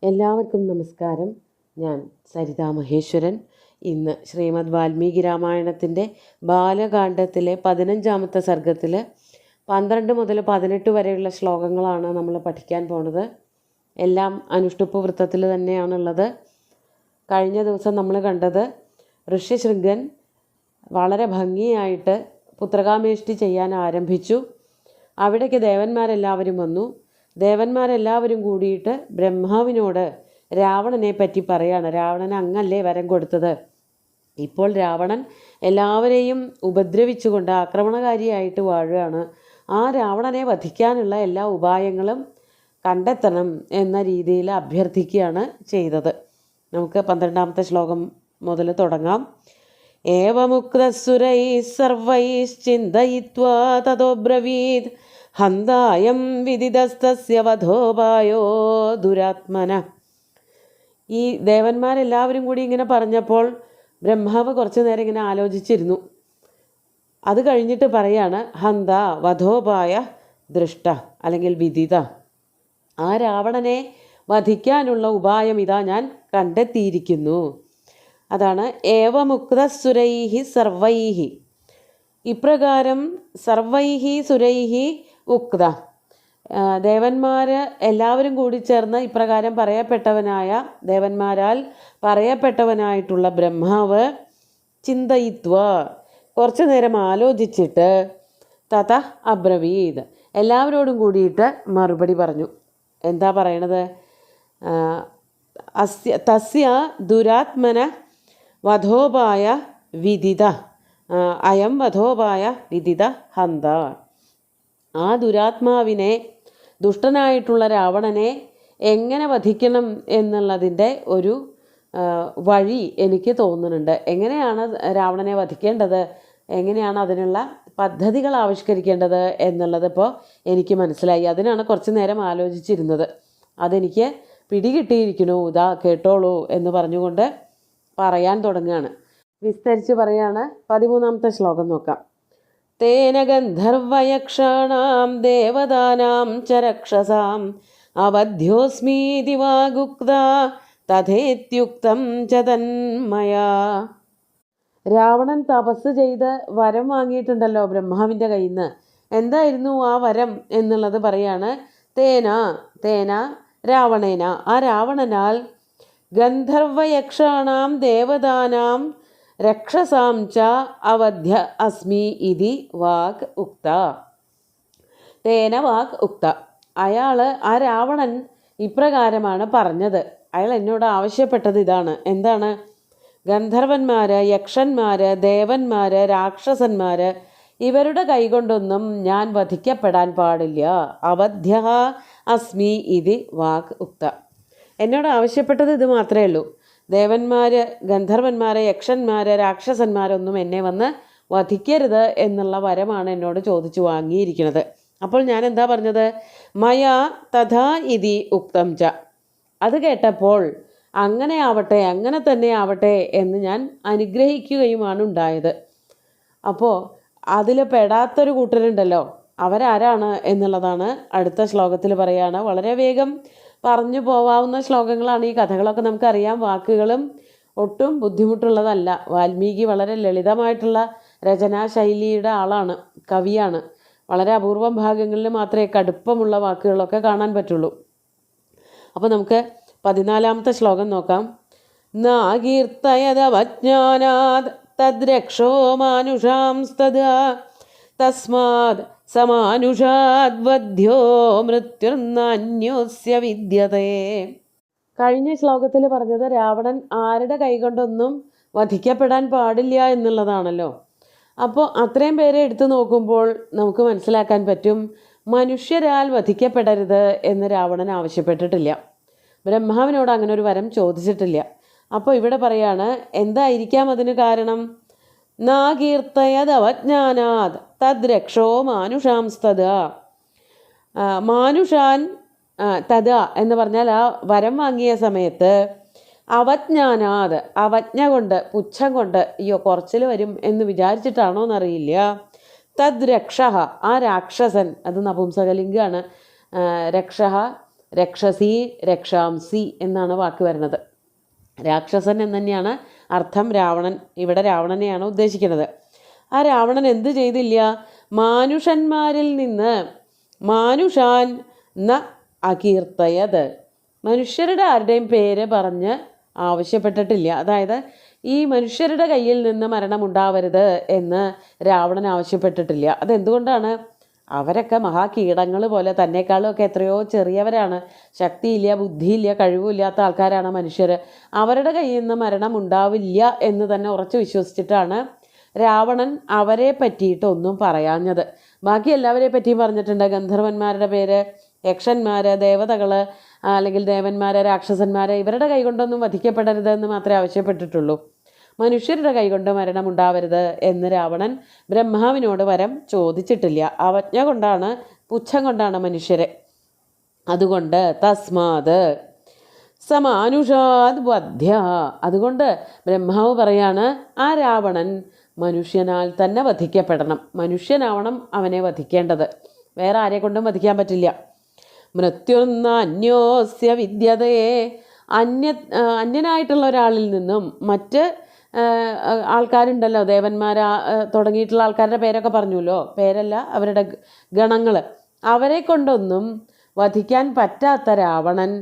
എല്ലാവർക്കും നമസ്കാരം. ഞാൻ സരിതാ മഹേശ്വരൻ. ഇന്ന് ശ്രീമദ് വാൽമീകി രാമായണത്തിൻ്റെ ബാലകാണ്ഡത്തിലെ 15-ാമത്തെ സർഗത്തിൽ 12 മുതൽ 18 വരെയുള്ള ശ്ലോകങ്ങളാണ് നമ്മൾ പഠിക്കാൻ പോണത്. എല്ലാം അനുഷ്ടുപ്പ് വൃത്തത്തിൽ തന്നെയാണുള്ളത്. കഴിഞ്ഞ ദിവസം നമ്മൾ കണ്ടത് ഋഷ്യശൃംഗൻ വളരെ ഭംഗിയായിട്ട് പുത്രകാമേഷ്ടി ചെയ്യാൻ ആരംഭിച്ചു. അവിടേക്ക് ദേവന്മാരെല്ലാവരും വന്നു. ദേവന്മാരെല്ലാവരും കൂടിയിട്ട് ബ്രഹ്മാവിനോട് രാവണനെ പറ്റി പറയാണ്. രാവണൻ അങ്ങല്ലേ വരം കൊടുത്തത്. ഇപ്പോൾ രാവണൻ എല്ലാവരെയും ഉപദ്രവിച്ചുകൊണ്ട് ആക്രമണകാരിയായിട്ട് വാഴുകയാണ്. ആ രാവണനെ വധിക്കാനുള്ള എല്ലാ ഉപായങ്ങളും കണ്ടെത്തണം എന്ന രീതിയിൽ അഭ്യർത്ഥിക്കുകയാണ് ചെയ്തത്. നമുക്ക് 12-ാമത്തെ ശ്ലോകം മുതൽ തുടങ്ങാം. ഏവമുക്തസുരൈ സർവൈശ്ചിന്തയിത്വാ തതോ ബ്രവീത് ഹന്തായം വിദിതസ്തസ്യ വധോപായോ ദുരാത്മന. ഈ ദേവന്മാരെല്ലാവരും കൂടി ഇങ്ങനെ പറഞ്ഞപ്പോൾ ബ്രഹ്മാവ് കുറച്ചു നേരം ഇങ്ങനെ ആലോചിച്ചിരുന്നു. അത് കഴിഞ്ഞിട്ട് പറയാണ്, ഹന്ത വധോപായ ദൃഷ്ട അല്ലെങ്കിൽ വിദിത. ആ രാവണനെ വധിക്കാനുള്ള ഉപായം ഇതാ ഞാൻ കണ്ടെത്തിയിരിക്കുന്നു. അതാണ് ഏവമുക്തസുരൈഹി സർവൈഹി. ഇപ്രകാരം സർവൈഹി സുരൈഹി ഉക്ത. ദേവന്മാർ എല്ലാവരും കൂടി ചേർന്ന് ഇപ്രകാരം ദേവന്മാരാൽ പറയപ്പെട്ടവനായിട്ടുള്ള ബ്രഹ്മാവ് ചിന്തയിത്വ കുറച്ചു നേരം ആലോചിച്ചിട്ട് തത അബ്രവീത് എല്ലാവരോടും കൂടിയിട്ട് മറുപടി പറഞ്ഞു. എന്താ പറയണത്? തസ്യ ദുരാത്മന വധോപായ വിദിത അയം വധോപായ വിദിത ഹന്ത. ആ ദുരാത്മാവിനെ, ദുഷ്ടനായിട്ടുള്ള രാവണനെ എങ്ങനെ വധിക്കണം എന്നുള്ളതിൻ്റെ ഒരു വഴി എനിക്ക് തോന്നുന്നുണ്ട്. എങ്ങനെയാണ് രാവണനെ വധിക്കേണ്ടത്, എങ്ങനെയാണ് അതിനുള്ള പദ്ധതികൾ ആവിഷ്കരിക്കേണ്ടത് എന്നുള്ളത് ഇപ്പോൾ എനിക്ക് മനസ്സിലായി. അതിനാണ് കുറച്ച് നേരം ആലോചിച്ചിരുന്നത്. അതെനിക്ക് പിടികിട്ടിയിരിക്കണു, ഇതാ കേട്ടോളൂ എന്ന് പറഞ്ഞുകൊണ്ട് പറയാൻ തുടങ്ങുകയാണ്. വിസ്തരിച്ച് പറയാണ്. 13-ാമത്തെ ശ്ലോകം നോക്കാം. തേന ഗന്ധർവയക്ഷാണാം ദേവതാനാം ച രക്ഷസാം അവധ്യോസ്മീതി വാഗുക്ത തഥേത്യുക്തം ച തന്മയാ. രാവണൻ തപസ് ചെയ്ത് വരം വാങ്ങിയിട്ടുണ്ടല്ലോ ബ്രഹ്മാവിൻ്റെ കയ്യിൽ നിന്ന്. എന്തായിരുന്നു ആ വരം എന്നുള്ളത് പറയാണ്. തേന രാവണേന, ആ രാവണനാൽ ഗന്ധർവയക്ഷാണാം ദേവതാനാം രക്ഷസാം ച അവധ്യ അസ്മി ഇതി വാക് ഉക്ത. തേന വാക് ഉക്ത. ആ രാവണൻ ഇപ്രകാരമാണ് പറഞ്ഞത്. അയാൾ എന്നോട് ആവശ്യപ്പെട്ടത് ഇതാണ്. എന്താണ്? ഗന്ധർവന്മാർ, യക്ഷന്മാർ, ദേവന്മാർ, രാക്ഷസന്മാർ ഇവരുടെ കൈകൊണ്ടൊന്നും ഞാൻ വധിക്കപ്പെടാൻ പാടില്ല. അവധ്യ അസ്മി ഇതി വാക് ഉക്ത. എന്നോട് ആവശ്യപ്പെട്ടത് ഇത് മാത്രമേ ഉള്ളൂ. ദേവന്മാർ, ഗന്ധർവന്മാർ, യക്ഷന്മാർ, രാക്ഷസന്മാരൊന്നും എന്നെ വന്ന് വധിക്കരുത് എന്നുള്ള വരമാണ് എന്നോട് ചോദിച്ചു വാങ്ങിയിരിക്കുന്നത്. അപ്പോൾ ഞാൻ എന്താ പറഞ്ഞത്? മയാ തഥാ ഇതി ഉക്തം ച. അത് കേട്ടപ്പോൾ അങ്ങനെ ആവട്ടെ, അങ്ങനെ തന്നെ ആവട്ടെ എന്ന് ഞാൻ അനുഗ്രഹിക്കുകയുമാണ് ഉണ്ടായത്. അപ്പോൾ അതിൽ പെടാത്തൊരു കൂട്ടരുണ്ടല്ലോ, അവരാരാണ് എന്നുള്ളതാണ് അടുത്ത ശ്ലോകത്തിൽ പറയുകയാണ്. വളരെ വേഗം പറഞ്ഞു പോവാവുന്ന ശ്ലോകങ്ങളാണ് ഈ കഥകളൊക്കെ. നമുക്കറിയാം, വാക്കുകളും ഒട്ടും ബുദ്ധിമുട്ടുള്ളതല്ല. വാൽമീകി വളരെ ലളിതമായിട്ടുള്ള രചനാശൈലിയുടെ ആളാണ്, കവിയാണ്. വളരെ അപൂർവം ഭാഗങ്ങളിൽ മാത്രമേ കടുപ്പമുള്ള വാക്കുകളൊക്കെ കാണാൻ പറ്റുള്ളൂ. അപ്പോൾ നമുക്ക് 14-ാമത്തെ ശ്ലോകം നോക്കാം. നാകീർത്തയദവജ്ഞാനാത് തദ്രക്ഷോ മാനുഷാംസ്തദാ തസ്മാത് സമാനുഷാദ്വധ്യോ മൃത്യുർനാന്യോസ്യ വിദ്യതേ. കഴിഞ്ഞ ശ്ലോകത്തിൽ പറഞ്ഞത് രാവണൻ ആരുടെ കൈകൊണ്ടൊന്നും വധിക്കപ്പെടാൻ പാടില്ല എന്നുള്ളതാണല്ലോ. അപ്പോൾ അത്രയും പേരെ എടുത്തു നോക്കുമ്പോൾ നമുക്ക് മനസ്സിലാക്കാൻ പറ്റും, മനുഷ്യരാൽ വധിക്കപ്പെടരുത് എന്ന് രാവണൻ ആവശ്യപ്പെട്ടിട്ടില്ല. ബ്രഹ്മാവിനോട് അങ്ങനെ ഒരു വരം ചോദിച്ചിട്ടില്ല. അപ്പോൾ ഇവിടെ പറയാണ്, എന്തായിരിക്കാം അതിന് കാരണം? നാകീർത്തയദവജ്ഞാനാത് തദ്രക്ഷോ മാനുഷാംസ്തദ. മാനുഷാൻ തദ എന്ന് പറഞ്ഞാൽ ആ വരം വാങ്ങിയ സമയത്ത് അവജ്ഞാനാത്, അവജ്ഞ കൊണ്ട്, പുച്ഛം കൊണ്ട്, അയ്യോ കുറച്ചിൽ വരും എന്ന് വിചാരിച്ചിട്ടാണോ എന്നറിയില്ല. തദ്രക്ഷ, ആ രാക്ഷസൻ, അത് നപുംസകലിംഗാണ്. രക്ഷ രക്ഷസി രക്ഷാംസി എന്നാണ് വാക്ക് വരുന്നത്. രാക്ഷസൻ എന്ന് തന്നെയാണ് അർത്ഥം. രാവണൻ, ഇവിടെ രാവണനെയാണ് ഉദ്ദേശിക്കുന്നത്. ആ രാവണൻ എന്ത് ചെയ്തില്ല? മാനുഷന്മാരിൽ നിന്ന് മാനുഷാൻ ന അകീർത്തയത്, മനുഷ്യരുടെ ആരുടെയും പേര് പറഞ്ഞ് ആവശ്യപ്പെട്ടിട്ടില്ല. അതായത് ഈ മനുഷ്യരുടെ കയ്യിൽ നിന്ന് മരണമുണ്ടാവരുത് എന്ന് രാവണൻ ആവശ്യപ്പെട്ടിട്ടില്ല. അതെന്തുകൊണ്ടാണ്? അവരൊക്കെ മഹാകീടങ്ങൾ പോലെ, തന്നെക്കാളും ഒക്കെ എത്രയോ ചെറിയവരാണ്. ശക്തിയില്ല, ബുദ്ധിയില്ല, കഴിവില്ലാത്ത ആൾക്കാരാണ് മനുഷ്യർ. അവരുടെ കയ്യിൽ നിന്ന് മരണം ഉണ്ടാവില്ല എന്ന് തന്നെ ഉറച്ചു വിശ്വസിച്ചിട്ടാണ് രാവണൻ അവരെ പറ്റിയിട്ടൊന്നും പറയാഞ്ഞത്. ബാക്കി എല്ലാവരെ പറ്റിയും പറഞ്ഞിട്ടുണ്ട്. ഗന്ധർവന്മാരുടെ പേര്, യക്ഷന്മാർ, ദേവതകൾ, അല്ലെങ്കിൽ ദേവന്മാർ, രാക്ഷസന്മാർ, ഇവരുടെ കൈകൊണ്ടൊന്നും വധിക്കപ്പെടരുത് എന്ന് മാത്രമേ ആവശ്യപ്പെട്ടിട്ടുള്ളൂ. മനുഷ്യരുടെ കൈകൊണ്ട് മരണമുണ്ടാവരുത് എന്ന് രാവണൻ ബ്രഹ്മാവിനോട് വരം ചോദിച്ചിട്ടില്ല. അവജ്ഞ കൊണ്ടാണ്, പുച്ഛം കൊണ്ടാണ് മനുഷ്യരെ. അതുകൊണ്ട് തസ്മാത് സമാനുഷാത് വധ്യ, അതുകൊണ്ട് ബ്രഹ്മാവ് പറയാണ് ആ രാവണൻ മനുഷ്യനാൽ തന്നെ വധിക്കപ്പെടണം. മനുഷ്യനാവണം അവനെ വധിക്കേണ്ടത്, വേറെ ആരെ കൊണ്ടും വധിക്കാൻ പറ്റില്ല. മൃത്യുർന്ന അന്യോസ്യ വിദ്യതയെ, അന്യനായിട്ടുള്ള ഒരാളിൽ നിന്നും മറ്റ് ആൾക്കാരുണ്ടല്ലോ, ദേവന്മാർ തുടങ്ങിയിട്ടുള്ള ആൾക്കാരുടെ പേരൊക്കെ പറഞ്ഞല്ലോ, പേരല്ല അവരുടെ ഗണങ്ങൾ, അവരെ കൊണ്ടൊന്നും വധിക്കാൻ പറ്റാത്ത രാവണൻ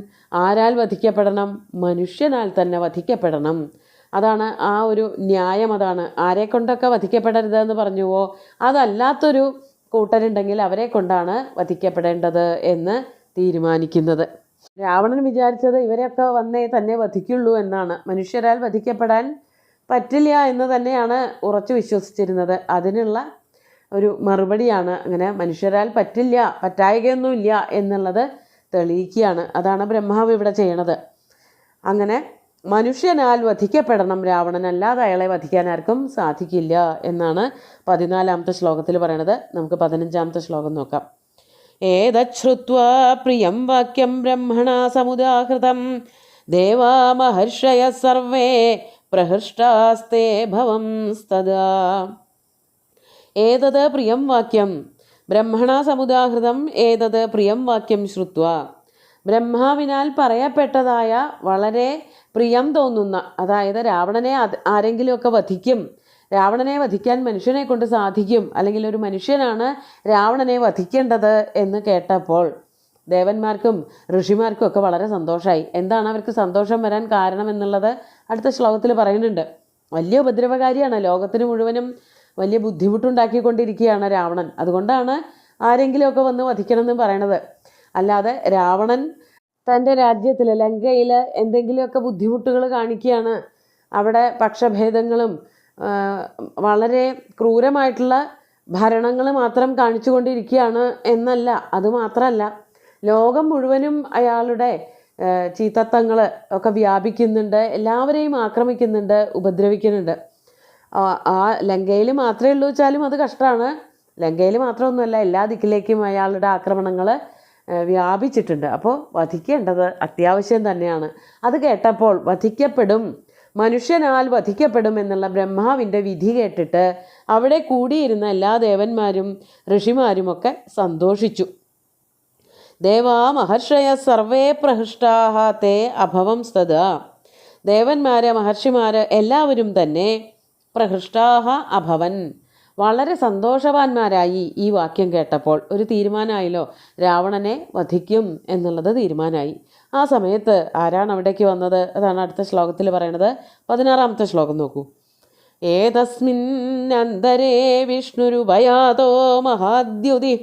ആരാൽ വധിക്കപ്പെടണം? മനുഷ്യനാൽ തന്നെ വധിക്കപ്പെടണം. അതാണ് ആ ഒരു ന്യായം. അതാണ് ആരെ കൊണ്ടൊക്കെ വധിക്കപ്പെടരുതെന്ന് പറഞ്ഞുവോ അതല്ലാത്തൊരു കൂട്ടരുണ്ടെങ്കിൽ അവരെ കൊണ്ടാണ് വധിക്കപ്പെടേണ്ടത് എന്ന് തീരുമാനിക്കുന്നത്. രാവണൻ വിചാരിച്ചത് ഇവരെയൊക്കെ വന്നേ തന്നെ വധിക്കുള്ളൂ എന്നാണ്. മനുഷ്യരാൽ വധിക്കപ്പെടാൻ പറ്റില്ല എന്ന് തന്നെയാണ് ഉറച്ചു വിശ്വസിച്ചിരുന്നത്. അതിനുള്ള ഒരു മറുപടിയാണ് അങ്ങനെ മനുഷ്യരാൽ പറ്റില്ല, പറ്റായികയൊന്നുമില്ല എന്നുള്ളത് തെളിയിക്കുകയാണ്. അതാണ് ബ്രഹ്മാവ് ഇവിടെ ചെയ്യണത്. അങ്ങനെ മനുഷ്യനാൽ വധിക്കപ്പെടണം രാവണൻ, അല്ലാതെ അയാളെ വധിക്കാൻ ആർക്കും സാധിക്കില്ല എന്നാണ് 14ാമത്തെ ശ്ലോകത്തിൽ പറയണത്. നമുക്ക് 15ാമത്തെ ശ്ലോകം നോക്കാം. ഏതശ്രുത്വാ പ്രിയം വാക്യം ബ്രഹ്മണാ സമുദാഹൃതം ദേവാ മഹർഷയ സർവേ പ്രഹൃഷ്ടാസ്തേ ഭവംസ്തദാ. ഏതത് പ്രിയം വാക്യം ബ്രഹ്മണാ സമുദാഹൃതം ഏതത് പ്രിയം വാക്യം ശ്രുത്വാ, ബ്രഹ്മാവിനാൽ പറയപ്പെട്ടതായ വളരെ പ്രിയം തോന്നുന്ന, അതായത് രാവണനെ ആരെങ്കിലുമൊക്കെ വധിക്കും, രാവണനെ വധിക്കാൻ മനുഷ്യനെ കൊണ്ട് സാധിക്കും, അല്ലെങ്കിൽ ഒരു മനുഷ്യനാണ് രാവണനെ വധിക്കേണ്ടത് എന്ന് കേട്ടപ്പോൾ ദേവന്മാർക്കും ഋഷിമാർക്കും ഒക്കെ വളരെ സന്തോഷമായി. എന്താണ് അവർക്ക് സന്തോഷം വരാൻ കാരണം എന്നുള്ളത് അടുത്ത ശ്ലോകത്തിൽ പറയുന്നുണ്ട്. വലിയ ഉപദ്രവകാരിയാണ്, ലോകത്തിന് മുഴുവനും വലിയ ബുദ്ധിമുട്ടുണ്ടാക്കിക്കൊണ്ടിരിക്കുകയാണ് രാവണൻ. അതുകൊണ്ടാണ് ആരെങ്കിലുമൊക്കെ വന്ന് വധിക്കണമെന്ന് പറയണത്. അല്ലാതെ രാവണൻ തൻ്റെ രാജ്യത്തിൽ ലങ്കയിൽ എന്തെങ്കിലുമൊക്കെ ബുദ്ധിമുട്ടുകൾ കാണിക്കുകയാണ്, അവിടെ പക്ഷഭേദങ്ങളും വളരെ ക്രൂരമായിട്ടുള്ള ഭരണങ്ങൾ മാത്രം കാണിച്ചു കൊണ്ടിരിക്കുകയാണ് എന്നല്ല. അതുമാത്രമല്ല, ലോകം മുഴുവനും അയാളുടെ ചീത്തത്വങ്ങൾ ഒക്കെ വ്യാപിക്കുന്നുണ്ട്, എല്ലാവരെയും ആക്രമിക്കുന്നുണ്ട്, ഉപദ്രവിക്കുന്നുണ്ട്. ആ ലങ്കയിൽ മാത്രമേ ഉള്ളൂ വെച്ചാലും അത് കഷ്ടമാണ്. ലങ്കയിൽ മാത്രമൊന്നുമല്ല, എല്ലാ ദിക്കിലേക്കും അയാളുടെ ആക്രമണങ്ങൾ വ്യാപിച്ചിട്ടുണ്ട്. അപ്പോൾ വധിക്കേണ്ടത് അത്യാവശ്യം തന്നെയാണ്. അത് കേട്ടപ്പോൾ വധിക്കപ്പെടും, മനുഷ്യനാൽ വധിക്കപ്പെടും എന്നുള്ള ബ്രഹ്മാവിൻ്റെ വിധി കേട്ടിട്ട് അവിടെ കൂടിയിരുന്ന എല്ലാ ദേവന്മാരും ഋഷിമാരുമൊക്കെ സന്തോഷിച്ചു. ദേവാ മഹർഷയ സർവേ പ്രഹൃഷ്ടാഹ തേ അഭവംസ്തദാ, ദേവന്മാർ മഹർഷിമാർ എല്ലാവരും തന്നെ പ്രഹൃഷ്ടാഹ അഭവൻ, വളരെ സന്തോഷവാന്മാരായി. ഈ വാക്യം കേട്ടപ്പോൾ ഒരു തീരുമാനമായല്ലോ, രാവണനെ വധിക്കും എന്നുള്ളത് തീരുമാനമായി. ആ സമയത്ത് ആരാണ് അവിടേക്ക് വന്നത്? അതാണ് അടുത്ത ശ്ലോകത്തിൽ പറയണത്. 16ാമത്തെ ശ്ലോകം നോക്കൂ. ഏതസ്മിന്നന്തരേ വിഷ്ണുരുഭയാതോ മഹാദ്യുതി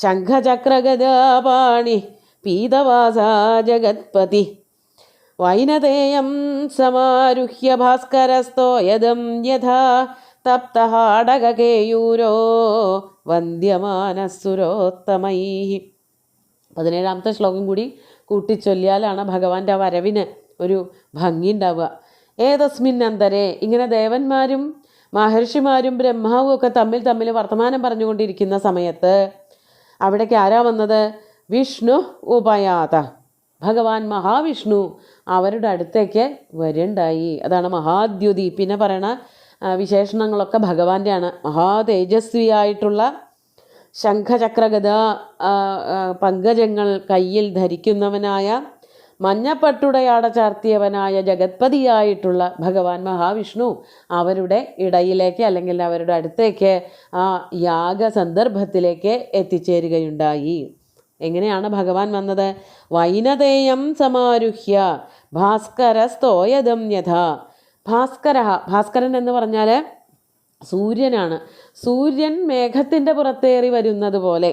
ശംഖചക്രഗദാപാണി പീതവാസാ ജഗത്പതി വൈനതേയം സമാരുഹ്യ ഭാസ്കരസ്തോ യദം യഥാ തപ്തഹാടകേയൂരോ വന്ദ്യമാനസുരോത്തമൈ. 17ാമത്തെ ശ്ലോകം കൂടി കൂട്ടിച്ചൊല്ലിയാലാണ് ഭഗവാന്റെ ആ വരവിന് ഒരു ഭംഗി ഉണ്ടാവുക. ഏതസ്മിൻ അന്തരേ, ഇങ്ങനെ ദേവന്മാരും മഹർഷിമാരും ബ്രഹ്മാവും ഒക്കെ തമ്മിൽ വർത്തമാനം പറഞ്ഞുകൊണ്ടിരിക്കുന്ന സമയത്ത് അവിടേക്ക് ആരാ വന്നത്? വിഷ്ണു ഉപയാത, ഭഗവാൻ മഹാവിഷ്ണു അവരുടെ അടുത്തേക്ക് വരുണ്ടായി. അതാണ് മഹാദ്യുതി. പിന്നെ പറയണ വിശേഷണങ്ങളൊക്കെ ഭഗവാന്റെയാണ്. മഹാതേജസ്വിയായിട്ടുള്ള ശംഖചക്രഗദ പങ്കജങ്ങൾ കയ്യിൽ ധരിക്കുന്നവനായ മഞ്ഞപ്പട്ടുടയാട ചാർത്തിയവനായ ജഗത്പതിയായിട്ടുള്ള ഭഗവാൻ മഹാവിഷ്ണു അവരുടെ ഇടയിലേക്ക് അല്ലെങ്കിൽ അവരുടെ അടുത്തേക്ക് ആ യാഗസന്ദർഭത്തിലേക്ക് എത്തിച്ചേരുകയുണ്ടായി. എങ്ങനെയാണ് ഭഗവാൻ വന്നത്? വൈനതേയം സമാരുഹ്യ ഭാസ്കരസ്തോയദം യഥാ. ഭാസ്കരൻ എന്ന് പറഞ്ഞാൽ സൂര്യനാണ്. സൂര്യൻ മേഘത്തിൻ്റെ പുറത്തേറി വരുന്നത് പോലെ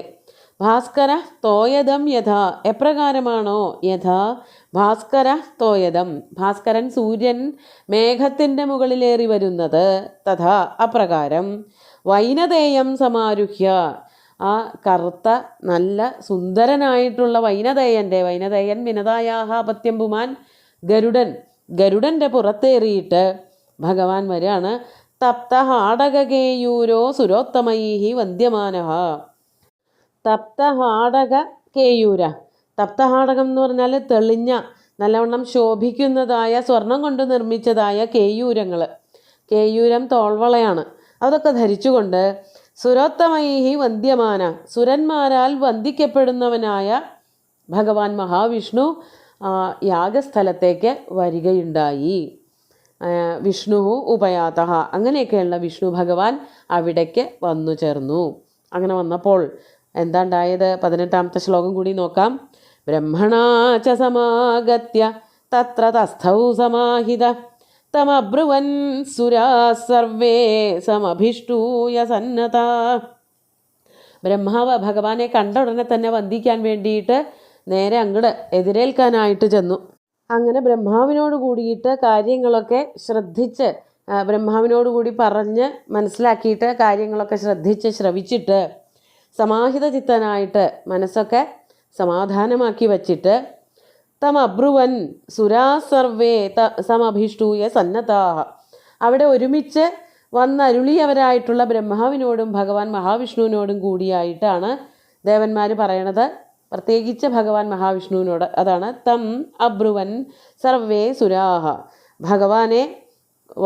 ഭാസ്കര തോയദം യഥാ, എപ്രകാരമാണോ യഥാ ഭാസ്കര തോയദം, ഭാസ്കരൻ സൂര്യൻ മേഘത്തിൻ്റെ മുകളിലേറി വരുന്നത്, തഥാ അപ്രകാരം വൈനതേയം സമാരുഹ്യ, ആ കറുത്ത നല്ല സുന്ദരനായിട്ടുള്ള വൈനതേയൻ വിനതായാഹ പത്യം പുമാൻ ഗരുഡൻ്റെ പുറത്തേറിയിട്ട് ഭഗവാൻ വരാണ്. തപ്തഹാടകേയൂരോ സുരോത്തമൈഹി വന്ദ്യമാനഃ. തപ്തഹാടക കേയൂര, തപ്തഹാടകം എന്ന് പറഞ്ഞാൽ തെളിഞ്ഞ നല്ലവണ്ണം ശോഭിക്കുന്നതായ സ്വർണം കൊണ്ട് നിർമ്മിച്ചതായ കേയൂരങ്ങൾ. കേയൂരം തോൾവളയാണ്. അതൊക്കെ ധരിച്ചുകൊണ്ട് സുരോത്തമൈഹി വന്ദ്യമാന, സുരന്മാരാൽ വന്ദിക്കപ്പെടുന്നവനായ ഭഗവാൻ മഹാവിഷ്ണു യാഗസ്ഥലത്തേക്ക് വരികയുണ്ടായി. വിഷ്ണു ഉപയാത, അങ്ങനെയൊക്കെയുള്ള വിഷ്ണു ഭഗവാൻ അവിടേക്ക് വന്നു ചേർന്നു. അങ്ങനെ വന്നപ്പോൾ എന്താ ഉണ്ടായത്? 18ാമത്തെ ശ്ലോകം കൂടി നോക്കാം. ബ്രഹ്മണാ ച സമാഗത്യ തത്ര തസ്ഥൗ സമാഹിത തമബ്രുവൻ സുരാ സർവേ സമഭിഷ്ടൂയ സന്നതാ. ബ്രഹ്മാവ് ഭഗവാനെ കണ്ട ഉടനെ തന്നെ വന്ദിക്കാൻ വേണ്ടിയിട്ട് നേരെ അങ്ങോട്ട് എതിരേൽക്കാനായിട്ട് ചെന്നു. അങ്ങനെ ബ്രഹ്മാവിനോട് കൂടിയിട്ട് കാര്യങ്ങളൊക്കെ ശ്രദ്ധിച്ച്, ബ്രഹ്മാവിനോട് കൂടി പറഞ്ഞ് മനസ്സിലാക്കിയിട്ട് കാര്യങ്ങളൊക്കെ ശ്രവിച്ചിട്ട് സമാഹിത ചിത്തനായിട്ട് മനസ്സൊക്കെ സമാധാനമാക്കി വച്ചിട്ട് തമബ്രുവൻ സുരാ സർവേ സമഭിഷ്ടൂയ സന്നതാഹ, അവിടെ ഒരുമിച്ച് വന്നരുളിയവരായിട്ടുള്ള ബ്രഹ്മാവിനോടും ഭഗവാൻ മഹാവിഷ്ണുവിനോടും കൂടിയായിട്ടാണ് ദേവന്മാർ പറയണത്. പ്രത്യേകിച്ച് ഭഗവാൻ മഹാവിഷ്ണുവിനോട്. അതാണ് തം അബ്രുവൻ സർവേ സുരാഹ, ഭഗവാനെ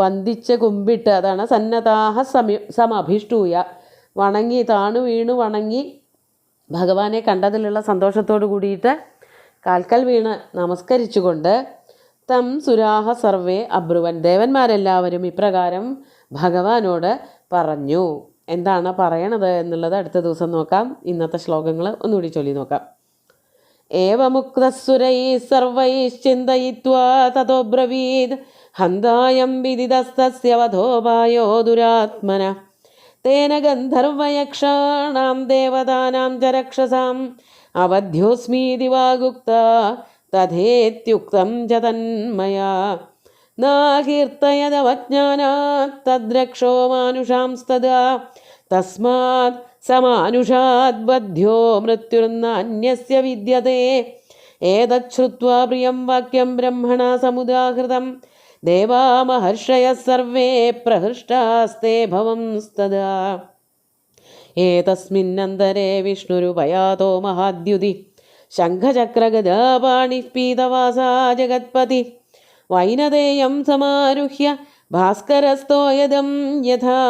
വന്ദിച്ച് കുമ്പിട്ട്, അതാണ് സന്നതാഹ സമഭിഷ്ടൂയ, വണങ്ങി താണു വീണു വണങ്ങി ഭഗവാനെ കണ്ടതിലുള്ള സന്തോഷത്തോടു കൂടിയിട്ട് കാൽക്കൽ വീണ് നമസ്കരിച്ചുകൊണ്ട് തം സുരാഹ സർവേ അബ്രുവൻ, ദേവന്മാരെല്ലാവരും ഇപ്രകാരം ഭഗവാനോട് പറഞ്ഞു. എന്താണ് പറയണത് എന്നുള്ളത് അടുത്ത ദിവസം നോക്കാം. ഇന്നത്തെ ശ്ലോകങ്ങൾ ഒന്നുകൂടി ചൊല്ലി നോക്കാം. ഏവമുക്തസുരൈ സർവൈശ്ചിന്തയിത്വാ തതോ ബ്രവീദ് ഹന്തായം വിദിതസ്തസ്യ വധോപായോ ദുരാത്മന തേന ഗന്ധർവയക്ഷാണാം ദേവതാനാം ച രക്ഷസാം അവധ്യോസ്മീതി വാഗുക്ത തഥേത്യുക്തം ച തന്മയാ നാകീർത്തയദവജ്ഞാനാത് തദ്രക്ഷോ മാനുഷാംസ്തദാ തസ്മാത് സമാനുഷാത് ബദ്ധ്യോ മൃത്യുർനാന്യസ്യ വിദ്യതേ ഏതശ്രുത്വാ പ്രിയം വാക്യം ബ്രഹ്മണാ സമുദാഹൃതം ദേവാ മഹർഷയഃ സർവേ പ്രഹൃഷ്ടാസ്തേ ഭവംസ്തദാ ഏതസ്മിന്നന്തരേ വിഷ്ണുരുപയാതോ മഹാദ്യുതി ശംഖചക്രഗദാപാണിഃ പീതവാസാ ജഗത്പതി വൈനതേയം സമാരുഹ്യ ഭാസ്കരസ്തോയദം യഥാ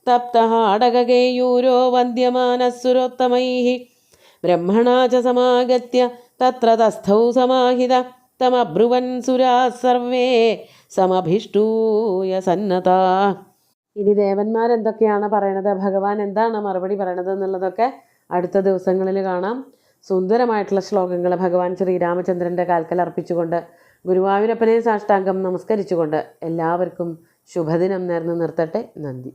തപ്തഹാടകേയൂരോ വന്ദ്യമാനഃസുരോത്തമൈഃ ബ്രഹ്മണാ ച സമാഗത്യ തത്ര തസ്ഥൗ സമാഹിത തമബ്രുവൻ സുരാ സർവേ സമഭിഷ്ടൂയ സന്നതാ. ഇനി ദേവന്മാരെന്തൊക്കെയാണ് പറയണത്, ഭഗവാൻ എന്താണ് മറുപടി പറയണത് എന്നുള്ളതൊക്കെ അടുത്ത ദിവസങ്ങളിൽ കാണാം. സുന്ദരമായിട്ടുള്ള ശ്ലോകങ്ങൾ ഭഗവാൻ ശ്രീരാമചന്ദ്രൻ്റെ കാൽക്കൽ അർപ്പിച്ചുകൊണ്ട് ഗുരുവായൂരപ്പനെ സാഷ്ടാംഗം നമസ്കരിച്ചുകൊണ്ട് എല്ലാവർക്കും ശുഭദിനം നേർന്ന് നിർത്തട്ടെ. നന്ദി.